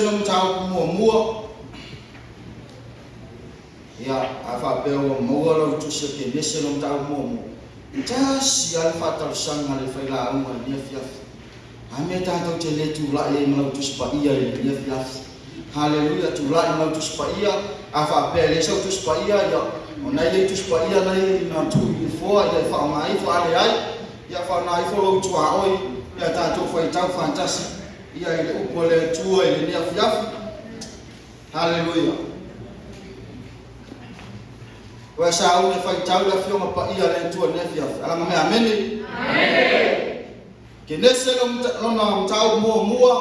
Nông trao mùa mua ya afa peo mua lo tu se ke nese nông trao mùa mua cha si alfa tar sang ale fai la uma dia fia ame ta to che le tu la ye mau tu spa ia dia fia haleluya tu la mau tu spa ia afa pe le so tu spa ia ya ona ye tu spa ia na ye na tu fo ya fa mai fo ale ai ya fa na fo lo tu a oi ya ta to fai tau fantastic ia ile upole tu ile dia fia haleluya wa sa u fai tau la fio ma pa ia le tu ne fia ala me amen amen ke nese lona tau mua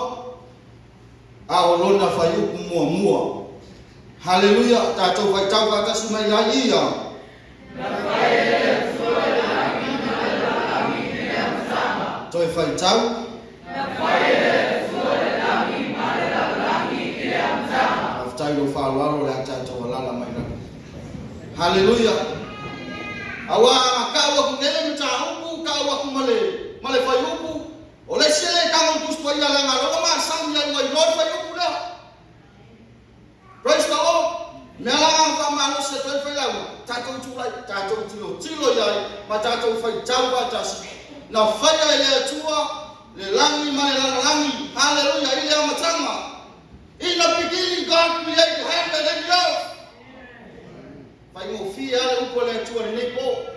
au lona fai mua haleluya ta to fai tau ka suma ia ia to fai tau tai lo fa lo la cha to la la mai haleluya awa ka wa kunele mta uku ka wa kumale male fa yuku ole sele ka mo kus pa ya la ngalo ma sang ya ngai lo fa yuku la praise the lord me la fa ma lo se to fa la ta to tu la ta to ti lo ya ma ta to fa chau ba ta na fa ya ile tua le langi ma le langi haleluya ile matanga. In the beginning, God created heaven and earth. Fai mo fi ale upo le tua ni po.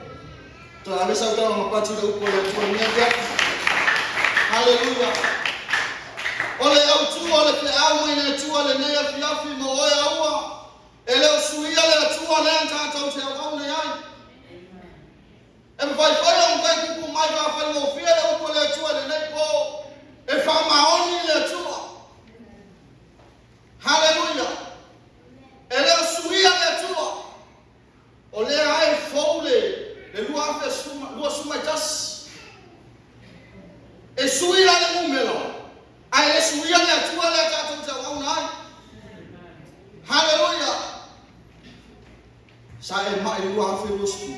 To ave sa utana mapati le upo le tua ni ya. Hallelujah. Ole au tua le pe au mai le tua le ne ya fi mo oya ua. Ele o suia le tua le anta to se au ne ai. E vai on kai ku mai va fai mo fi ale upo le tua le ne po. E fa ma oni le tua. Hallelujah. Ele suia le tua. Ole ai foule le lua fe suma jas. E suia le mumelo. Ai le suia le tua le ta to wa unai. Hallelujah. Sa e mai lua fe losu.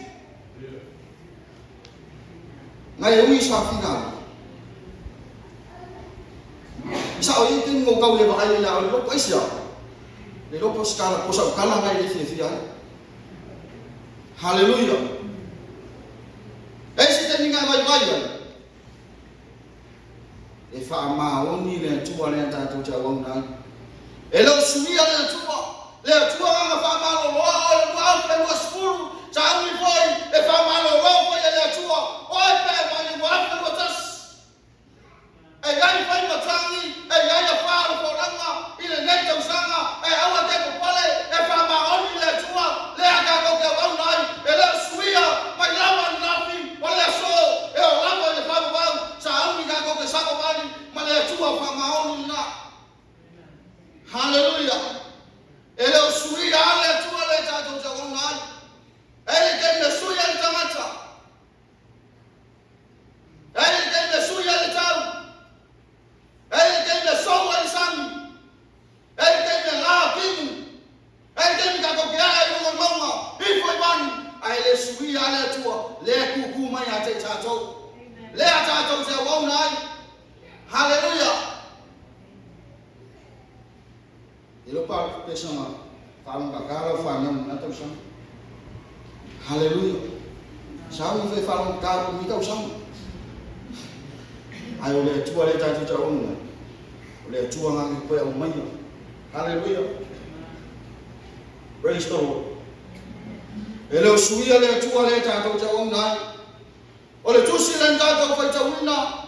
Ngai ui sa finga. Sao ini tin mo kau le ba ai la lo pa sia le lo pos kala pos au kala ngai le fia haleluya esi te ninga vai vai e fa ma oni le tua le ta to cha wong na e lo suia le tua ma fa ma lo wa pe mo skulu cha mi foi e fa ma lo foi le tua oi pe ma ni wa pe mo tas e ai fai matangi e ai fa lo poranga ile neta usanga e awa te ko pale e fa ma oni le tua le aga ko ke wa nai e le suia mai lava nafi wala so e o lava le fa ba sa oni ga ko ke sa ko bani ma le tua fa ma oni na haleluya e le suia le tua le ta to ja wa nai e le ke suia le tamata e le suia le tau. Ele tem de sol e sangue. Ele tem de lá vivo. Ele tem de cacoquear e uma mão. E foi bani. Aí ele subiu a tua. Le cucu mãe até chato. Le chato se vão nai. Aleluia. Ele para pessoa. Fala com a cara, fala não tá usando. Aleluia. Sabe vai falar um carro, me tá usando. Aí olha tua le tá tu tá olha tua ngang pe o mai. Hallelujah. Praise the Lord. Ele o suia le tua le tá tu tá ngai. Olha tu se le tá tu fai tá wina.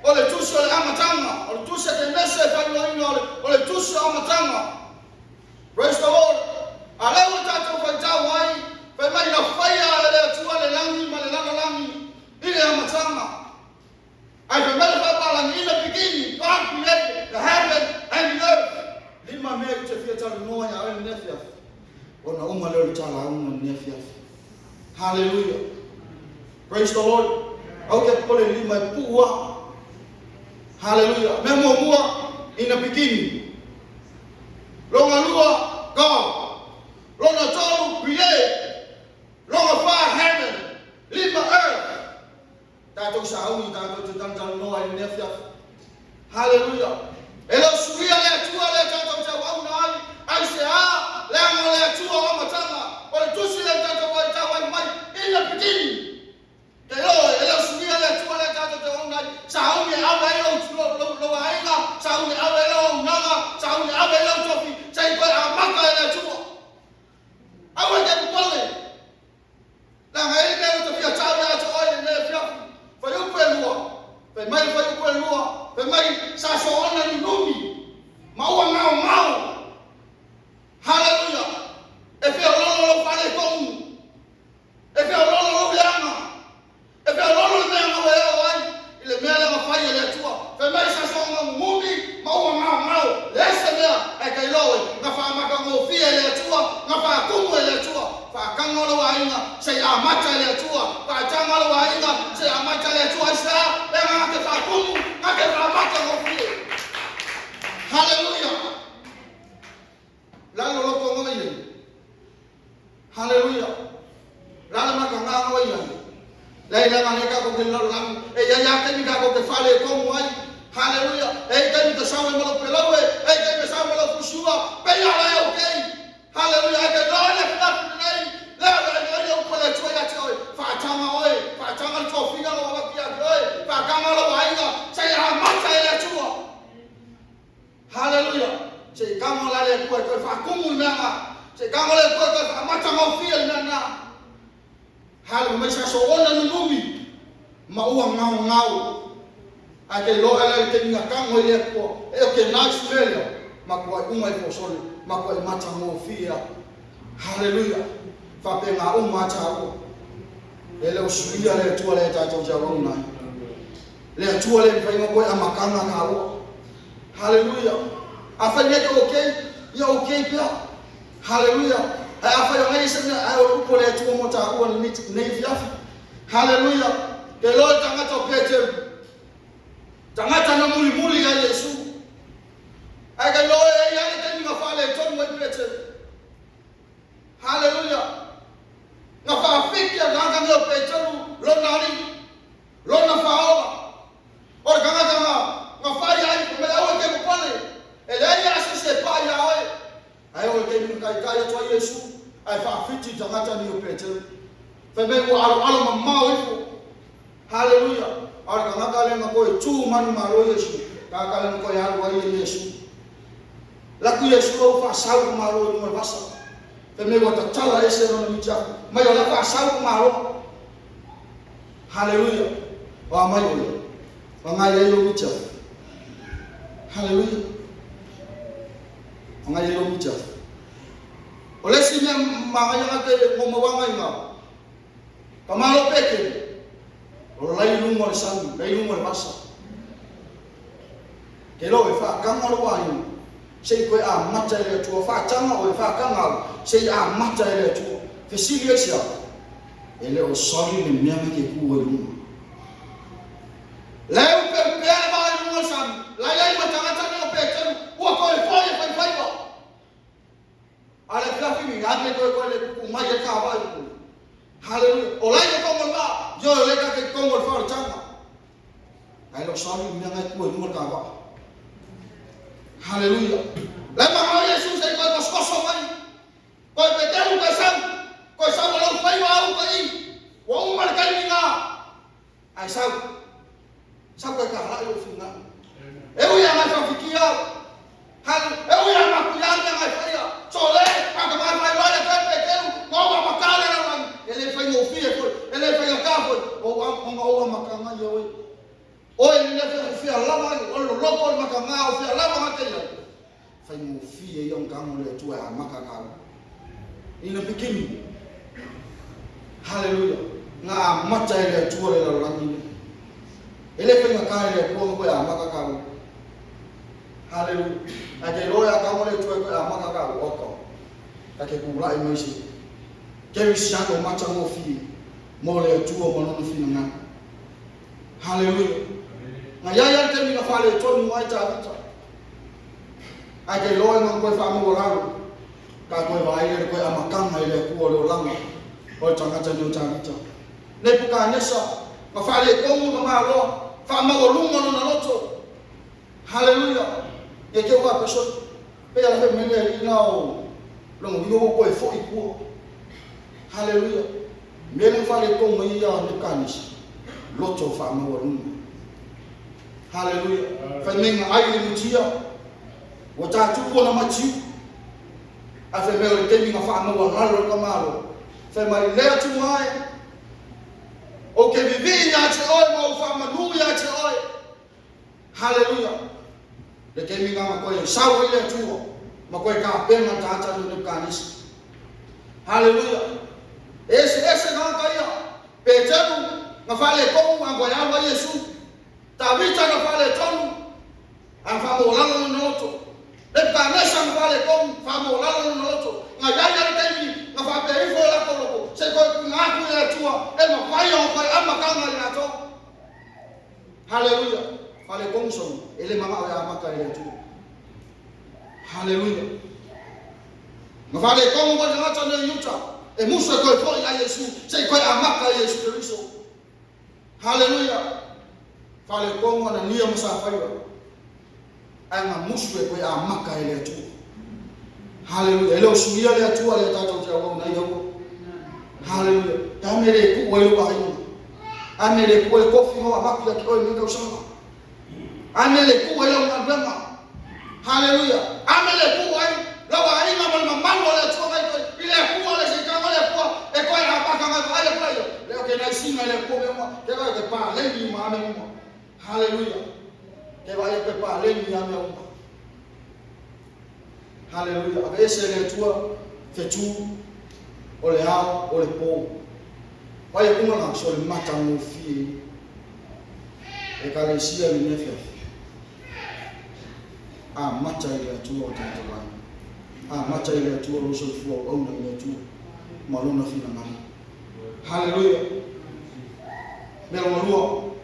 Olha tu se le amatanga, olha tu se te nesse fai no ino, olha tu se amatanga. Praise the Lord. Ale o tá tu fai tá wai, fai mai na fai le tua le langi, ma le langi. Ile amatanga. I remember that in the beginning, God created the heaven and the earth. Lima mei te fia tala noa ya oi nefia. Ona uma leo tala uma nefia. Hallelujah. Praise the Lord. Okay, pole lima pua. Hallelujah. Memo mua in the beginning. Longa lua God. Longa tolu create. Longa fire heaven. Lima earth. Tato sauni tato tutang no ai nefia. Hallelujah. Elo suia le tua le lo ainga se amata le tua fa tanga lo ainga se amata le tua sa e nga te fa kumu nga te fa mata ngo fie haleluya la lo ko ngo ye haleluya la ma ka nga ngo ye la ila ma ka ko ke lo lam e ya ke ni ka ko ke fale ko mo ai haleluya e ke ni te sa mo lo pelawe e ke ni sa mo lo fushua pe ya la o ke haleluya ke lo le ka nei la le o ko le tua ya toi fa tanga to finga lo wa kia oi fa kanga lo ainga se amata le tua haleluya se kama la le ko fa kumu na se kama le ko fa mata mo fie na hal me sa so ona numi ma ua ngau ake lo ala ke nga kango ile ko e ke nice mele ma ko uma i posole ma ko mata mo fie haleluya fa pe nga uma cha ko ele usuia le tua le ta cha rona le tua le fa ngo ko amakanga ka wo haleluya afanye ko okay ya okay pia haleluya afanye ngai sema ayo ko le tua mota ko ni via haleluya ke lo tanga to pete tanga na muli ya Yesu aga lo ya ni tani ngafale to mo pete haleluya ngafa fikia ganga ngo pete lo nani lo na faola o ganga ngafari ai ko mela ke pale ele ya se pa ya oi ayo ke ni kai to Yesu ai fa fiti tanga ni pete fa me ko alo mamma oi haleluya ar kana kale ngako chu man maro Yesu ka kale ngako ya wa Yesu la ku Yesu ko fa sau maro ni basa te me wa tala ese no mi cha ma yo la fa sau maro haleluya wa ma yo wa nga ye yo mi cha haleluya wa nga ye yo mi cha ole si me ma nga ke mo wa nga nga kamalo peke lai lungo san lai lungo masa ke lo e fa kanga lo wa ni sei ko a mata le tu fa tanga o fa kanga sei a mata le tu fe silesia ele o sori ni miama ke ku o lungo lai o pe pe ba lungo san lai ma tanga tanga o pe tenu o ko e fa ba ale ka fi mi ade ko le ku ma ye ka ba ku haleluya olai ko mo ba yo le ka ke ko mo fa changa ai lo sami mi nga ku mo ka ba haleluya la ma Yesu se ko ko so mai ko pe te u ka san ko sa lo fa wa u ka i wa u mar ka ni nga ai sa ko ka la yo fi nga e u ya ma fa fikia hal e u ya ma ku ya nga fa ya so le ka ma fa wa le ka pe te u ko ma ka le na ele fa yo fi ko ele fa yo ka ko o ma ka nga yo o ele fa fi ala ma o lo ko ma ka nga o fi ala ma ka yo fa yo fi yo ka mo le tu a ma ka ka ina bikini haleluya nga mata ile tu le la rangi ele fa yo ka ile ko ya ma ka ka haleluya ake lo ya ka mo le tu ko ya ma ka ka o ko ake ku la imo shi kemi siano mata mo fi mo le tu o mo no fi nga haleluya na ya te mi na fale to ni wa ta vita ake lo ngo ko fa mo la ka ko va ile ko amakanga ile ku o langa o tanga ta no ta vita ne puka nesa ma fale ko mo ma lo fa ma o lungo no na loto haleluya ye ke wa peso pe ya fe me le ina o lo mo yo ko e fo iku haleluya mele fale ko mo ya ne kanisa loto fa ma o lungo haleluya fa menga ai ni mutia o ta tu ko na matiu a fe me o temi ma fa ma o halo ka malo fe mai le tu mai o ke vivi ya te oi ma o fa ma nu ya te oi haleluya le temi ma ko e sawo ile tu ma ko e ka pe ma ta ta no kanisa haleluya ese na ka ya petero ma fale ko ma go ya wa Yesu Tabita na fale tonu amfamo lalo noto le kanesa na fale kom famo lalo noto ngajanya ni temi na fa pe ifo la koloko se le tua e ma pai o pai ama kanga le ato. Haleluya. Fale kongso ele mama o ama ka le tua. Haleluya. Ma fale kongo wa ngata le yuta e muso ko fo ya Yesu sei ko ama ka Yesu Kristo. Haleluya. Fale kongo na nia msafaiwa. Anga muso ko ama ka le tua. Haleluya. Ele usuia le tua le tato cha wa na yo. Haleluya. Tamere ku welu wa ina. Amele ku e kofi ho abaku ya ko ni usama. Amele ku welu na bema. Haleluya. Amele ku wa lawa ina mal mamalo le tua mai ile ku wala se ka wala ku e ko ya abaka ma ale ku yo. Le ke na singa le ku mo ke ba ke pa le ni ma me mo. Haleluya. Ke ba ke pa le ni ame mo. Haleluya. Abese le tua fetu ole hao ole po wale kuma na so le mata mo fie e ka le sia le nefia a mata ile tu o tanto ba a mata ile tu o so fu o na ile tu malona fina mama. Haleluya. Melo maluo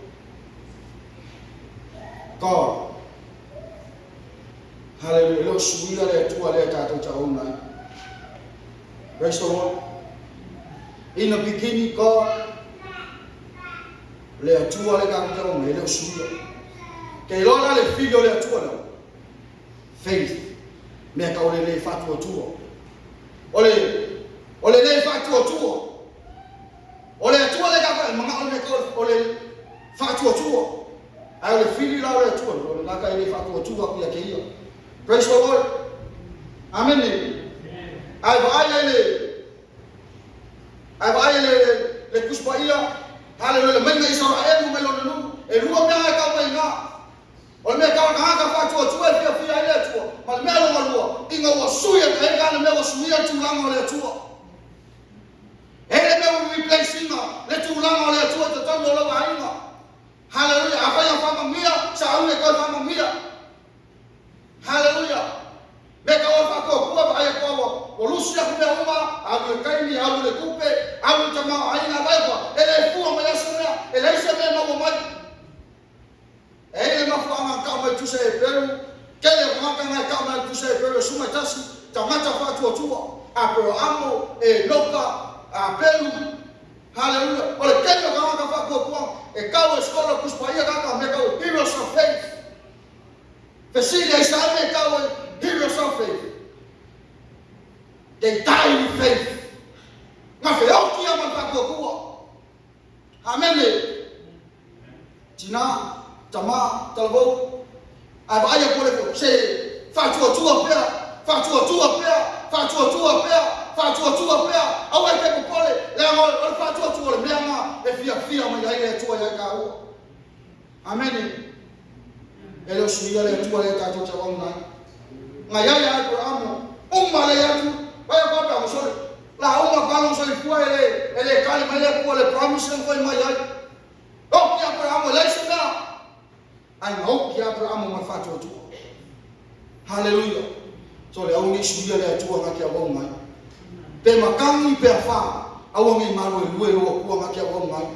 God. Haleluya. Lo suia le tu ale ta to cha ona. Praise the Lord. In the beginning, God, le atua le kangkau me le suya. Ke lora le figlio le atua no. Faith. Me ka ole le fatu atua. Ole le fatu atua. Ole atua le ka manga ole ka ole fatu atua. Ai le figli la le atua, ole la ka le fatu atua ku ya ke ia. Praise the Lord. Amen. Ai vai le kuspaia haleluya menga Israel melo no e lua me ka mai na o me ka ka fatu tu e fia ile tu mal melo malua inga wa suya ka ga me wa suya tu lango le tu ele me replacing le tu lango le tu to tondo lo ainga haleluya apa yang fama mia sa une ko fama mia haleluya me ka wa fa ko ba ai ko Olusia kumbe uma abu kaini abu le kupe abu jamaa aina baiba ele fu ama yasuna ele isa me no mai ele mafuanga kama tuse peru kele kama kama tuse peru suma tasi tamata fatu otua apro amo e loka a peru. Haleluya. Ole kele kama fatu kwa e kawa skola kuspaia kaka me kawa heroes of faith Fesilia isa me kawa heroes of faith. They die in faith. Ngafeoki ama pakokua. Amen. Tina tama talabo abaya pole ko se fatu tua pea awa ke pole le ngo fatu tua le menga e fia ma ya tua ya ka. Amen. Elo suia le tua le ka to chawana. Ngaya ya ko amo umma le ya tu Vaya kwa pa mosole. La uma kwa mosole fua ele kali mele kwa le promise foi mai ai. O que Abraão le sina. Ai no que Abraão ma fatu tu. Haleluya. So le au ni suia le tu nga kia wa mai. Pe makangi pe fa. Au ngi maru lue lo kwa nga kia wa mai.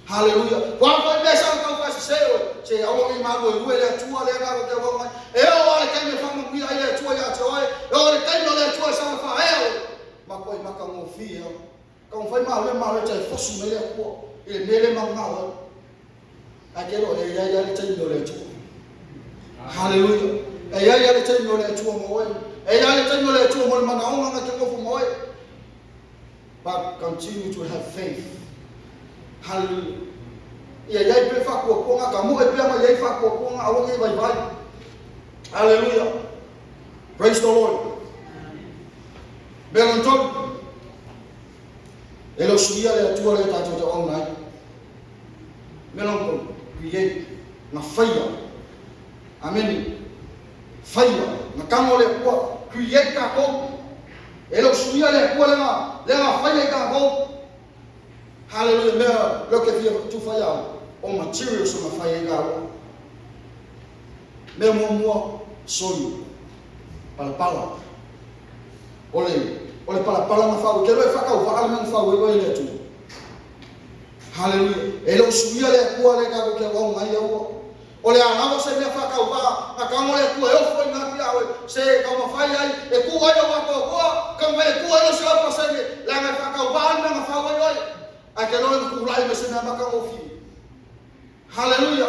Haleluya. Kwa kwa be sa ka fa se au ngi maru lue le tu le nga kia wa mai. E o ale ka me fa mo ki ai le tu ya te oi. O le ka no le tu sa fa Makoi makangofia. Kau fai mawe chai fosu mele ko. Ile mele mangawa. Akero e ya le chai no le tu. Hallelujah. E ya le chai no le tu mo. E ya le chai no le tu mo manaunga nga ke mo. But continue to have faith. Hallelujah. Ya pe fa ko nga ka mo e pe ma ya fa ko nga awo ngi vai. Hallelujah. Praise the Lord. Beronton elo suia le atua le tato te online melon create na fire. Amen. Fire na kamo le kwa create ka ko elo suia le kwa le na fire ka ko. Hallelujah. Me lo que via tu fire o materials na fire ka ko me mo soli pala ole pala na fa o que vai faca o fa almen fa o ele tu Haleluya. Elo suia le kua le ka ko ke wa ngai au. Ole ana se me fa ka ba ka mo le ku e ofo na ki awe se ka ma fai ai e ku ai wa ko ka me ku ai se pa se la nga fa ka ba na fa wa ai a ke lo ku lai me se na ma ka ofi. Haleluya.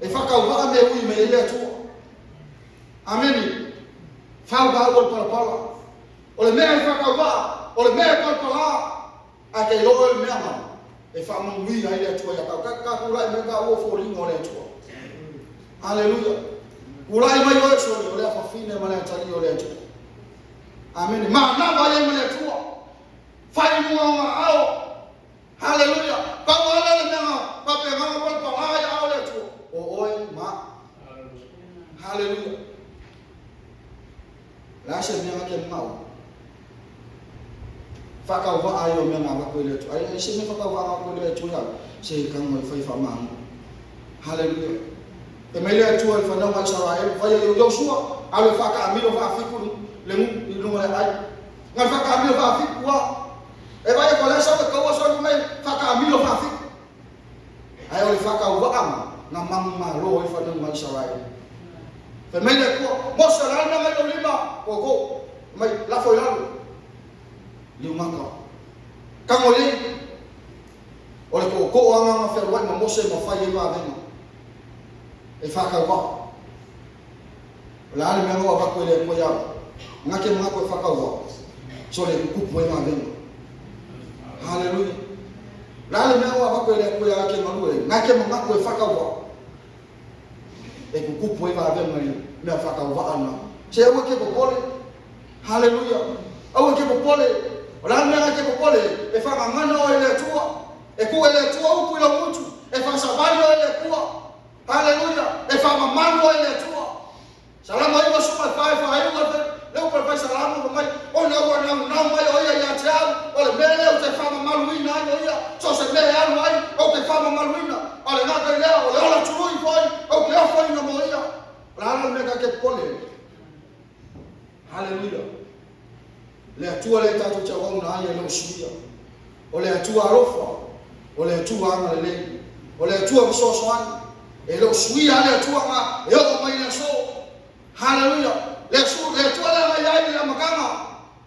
E fa ka ba me ui me le tu. Amen. Fa ba o pa pa. Ole me fa ka ba, ole me pa pa a ke lo me ama. E fa mo ui ai le tu ya ka ku lai me ka o fo ri mo le tu. Haleluya. Ulai mai o so le fa fine mala tali o le tu. Amen. Ma na va le mala tu. Fai mo ma ao. Haleluya. Pa wala le na pa pe ma pa pa ai ao le tu. O oi ma. Haleluya. La se me ke mau. Fa ka va ai o me na va ko le tu. Ai se me fa ka va ko le tu ya. Se ka mo fai fa ma. Haleluya. E mai le tua fa no mai Israel fa yo Joshua ale fa ka amilo fa fiku le mu no mai ai ngal fa ka amilo fa fiku wa e vai ko le sa ko wa so mai fa ka amilo fa fiku ai ole fa ka wa am na mamma lo e fa no mai Israel fa mai le ko mo sa la na mai lima ko mai la fo ya li maka ka mo le ole ko anga fa wa mo se mo fa ye ma venga e fa ka wa la le mo va ko le mo ya ngake mo ko fa ka wa so le ku po ma ben haleluya la le mo va ko le mo ya ke mo le ngake mo ko fa ka wa e ku po ma ben me fa ka wa ana se o ke ko pole haleluya o ke ko pole la le ngake ko pole e fa ka ngana o le tua e ku le tua o ku lo mutu e fa sa va o le tua. Haleluya. E fa mamalo ile tua. Salama hiyo suma fa hiyo leo kwa fa salama kwa mai ona wana na mai oya ya tao ole mele o te fa mamalo ina oya so se me ya mai o te fa mamalo ina ole na ka leo ole ola chului foi o ke foi na moia la me ka ke pole. Haleluya. Le tua le tatu cha wa na ya no suya. Ole tua rofa. Ole tua ana le. Ole tua so so elo sui ale tua ma yo mai na so haleluya le tua la mai ai la makanga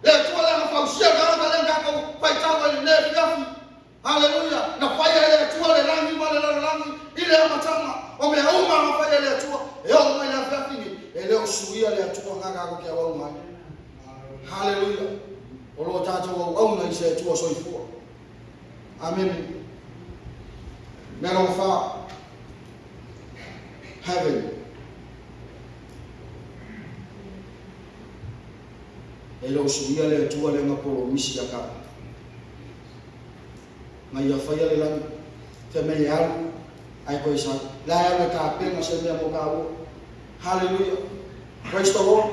le tua la pa usia ga ga le ga ko pai ta wa ne fiafi haleluya na pai le tua le rangi ma le rangi ile matanga o me uma ma pai le tua yo mai na fiafi ni elo sui ale tua ga ga ko ke wa mai haleluya o lo ta to o na se tua so ifu amen mero fa heaven. Elo suia le tua le ngapolo misi ya ka. Mai ya fa ya le lan te me ya ai ko isa. La ya le ka pe na se me mo ka wo. Hallelujah. Praise the Lord.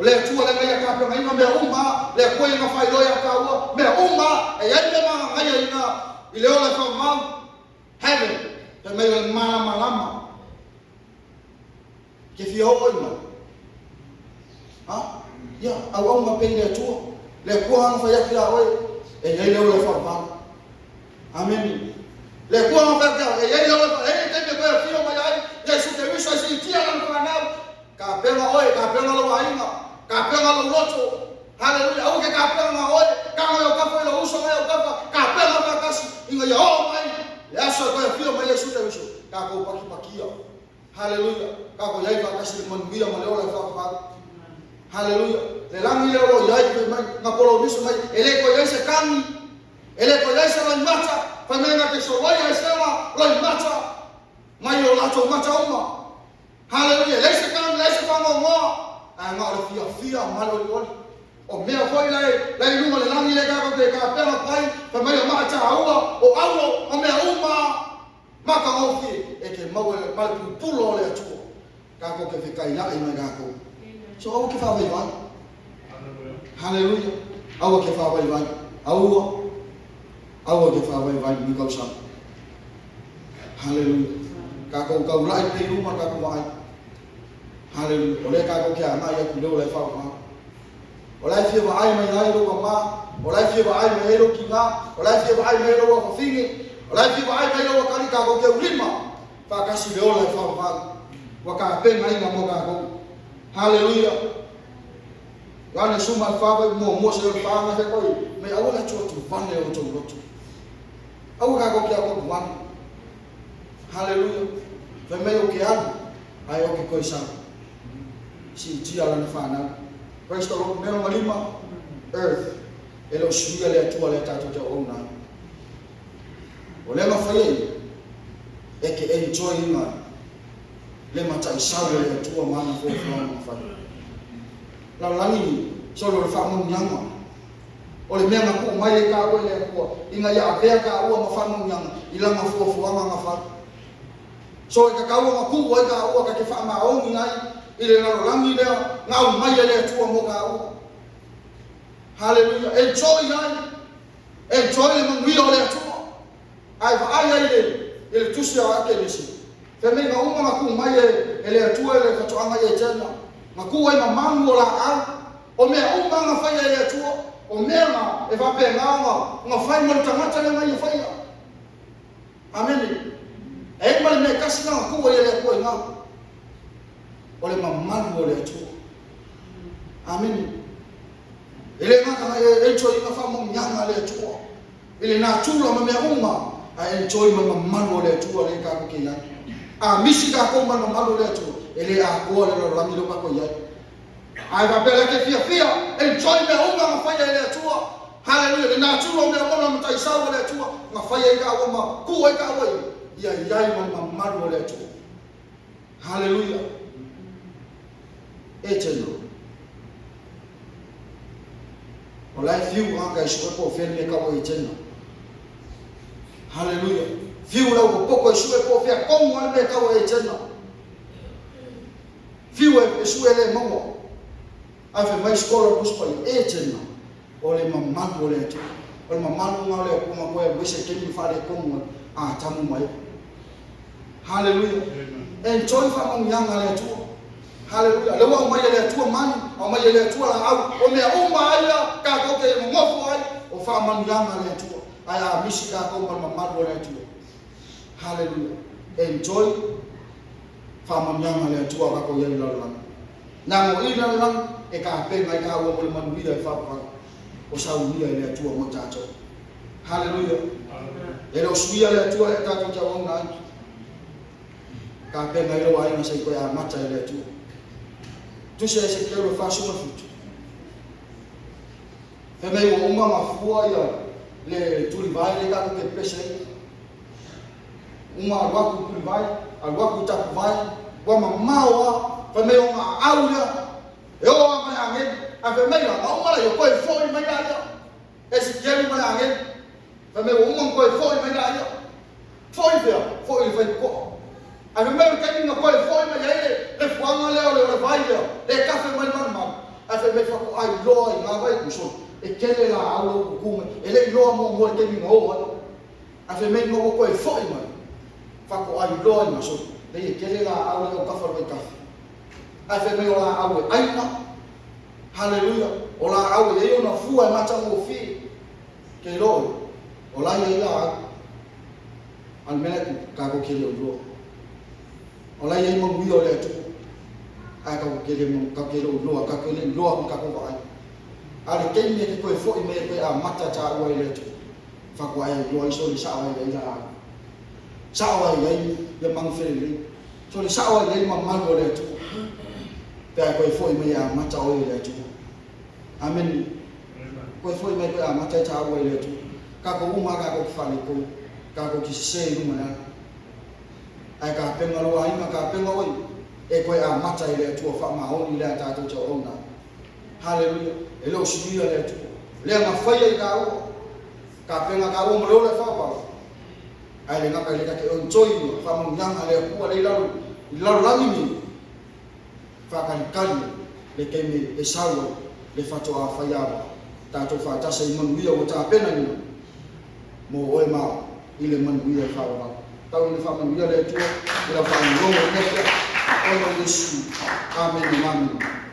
Le tua le ya ka pe mai me umma le ko ya fa lo ya ka wo. Me umma e ya me ma ngai ina ile ola fa ma heaven. Te me le malama. Que fio oima. Ah, ya, au ma pe le tua. Le ko ang fa ya kila oi. E ya le ola fa ma. Amen. Le ko ang fa ya e ya le ola e te me ko fio ma ai. Yesu te wiso si tia la fa na. Ka pe ma oi, ka pe ma lo ainga. Ka pe ma lo loto. Haleluya. Au ke ka pe ma oi, ka ma yo ka fa lo uso ma yo ka pe ma ka kasi. Inga ya o mai. Le aso ko fio ma Yesu te wiso. Ka ko pakia. Haleluya. Kako yai fa kasi manuia maleo la fa fa. Haleluya. Le langi le ro yai pe mai ngapolo biso mai ele ko yai se kami. Ele ko yai se la mata. Fa mai na ke so wai se la mata. Mai o la to mata uma. Haleluya. Le se kami le se fa mo. A nga o fia malo li. O mea foi lai luma le langi le kako ke ka pela pai. Fa mai o mata aua o aulo o mea uma. Maka ofi e ke mau e mal pulo le atu. Kako ke fikai na i mai kako. So au ke fa vai vai. Haleluya. Au ke fa vai vai. Au ke fa vai vai ni kau sa. Haleluya. Kako kau lai pe rumah kako vai. Haleluya. Oleh kako ke ana ya kudo le fa ma. Oleh fi vai mai nai ro ma. Oleh fi vai mai ro kinga. Oleh fi vai mai ro fa fingi. Lai fi vai mai lo kali ka ko ke ulima. Fa kasi le ola fa fa. Wa ka pe mai na mo ka ko. Haleluya. Wana suma fa mo se fa na se ko me awala cho tu van le o to lo tu. Awu ka ko kia ko wan. Haleluya. Fa me o ke an. Ai o ke ko isa. Si dia la na fa na. Praise the Lord. Me no malima earth. Elo suia le atua le tato te ona. O le mawhai e ke enjoy inga le mata isawe le atua mana fōwhana mawhai. Lau langi solo le whamu nyanga. O le mea ngaku mai e ka ue le akua. Inga ia avea ka ua mawhanu nyanga i langa fōwhana mawhai. So e ka kaua maku ua i ka ua ka ke whaama aungi ngai i le naro langi lea ngau mai le atua mo ka ua. Hallelujah. Enjoy ai. Enjoy le manguia o le atua. Ai va ai ele tusia ake nisi. Fe me nga uma maku mai ele atua ele katoanga ye tena. Maku ai mamangu la au. O me uma nga fai ele atua. O me nga e va pe nga fai mo tangata le mai fai. Amen. E ma le kasi nga maku ele atua nga. O le mamangu o le atua. Amen. Ele ngata enjoy nga fa mo nyanga le atua. Ele na tula ma me uma a enjoy ma mano le atua le ka ko ke ya. A misi ka ko ma mano le atua. Ele a ko le lo rangi lo ka ko ya. Ai va pela ke fia enjoy me uma ma fa ya le atua. Hallelujah. Le na tula me mo ma tai sa le atua. Ma fa ya ka o ma ku e ka wa ya ma mano le atua. Hallelujah. Eternal. O lai fiu anga i suke po fia me ka o etena. Hallelujah. Fiu lau ko poko i suke po fia kongu ane me ka o etena. Fiu e suke le mongo. Afe mai skola kuspa i etena. O le mamanu o le etu. O le mamanu ngau le kuma koe wese kemi whare kongu a tamu mai. Hallelujah. Enjoy whamang yanga le etu. Hallelujah. Lewa mai le atua mani, o mai le atua la au. O me uma ai ka ko ke ngofo ai, o fa mananga le atua. Ai a misi ka ko ma madu le atua. Hallelujah. Enjoy fa mananga le atua ka ko ye la la. Na mo ina la e ka pe mai ka o mo manu ia fa pa. O sa unia le atua mo tato. Hallelujah. Ele o suia le atua e tato ta ona. Ka pe mai lo ai ma sai ko ya mata le atua. Tu se quero faço uma foto. É meio uma folha, le tu vai le cá que peixe. Uma água que tu vai, água que tu vai, uma maua, é meio uma aula. Eu amo a alguém, a meio uma eu coi foi mais lá. Esse quero mais alguém, é meio uma coi foi mais lá. Foi co. A meio que não coi foi mais aí. Le fuanga le vai le café mai mal a fe me fa ko ai lo nga vai ku so e kele la aulo ku me ele lo mo ke mi ngo a fe me ngo ko e foi mai fa ko ai lo nga so le kele la aulo ka fa vai café a fe me la aulo ai na hallelujah o la aulo e ona fu e mata mo fi ke lo o la ye la al mena ka ko kele lo o la ye mo wi o le tu ai ka kele mo ka kele lo ka kele lo ka ko vai ale ke me ko fo me ko a mata ta o ile tu fa ko ai lo so li sa wa ile la sa wa ile ye mang fe le so li sa wa ile ma ma lo le tu pe ko fo me a mata o ile tu amen ko fo me ko a mata ta o ile tu ka ko uma ka ko fa ni ko ka ko ki se lu mana ai ka pe ngalo ai ma ka pe ngoi e koe a mata i le atua wha mahoni le a tātou tau ona. Hallelujah. E leo suia le atua. Lea ma whaia i ka ua. Ka penga ka ua maleo le whapau. Ai le ngaka i le kake ontoi ni wha mungyanga le akua le ilaru. I laru langi ni. Whakalikali le keime e saua le whatoa a whaiawa. Tātou whatasa i manuia o tā pena ni. Mo oe mao i le manuia i whaua. Tau ni wha manuia le atua. I la wha ngongo nefia. Olha isso. Amém, amém.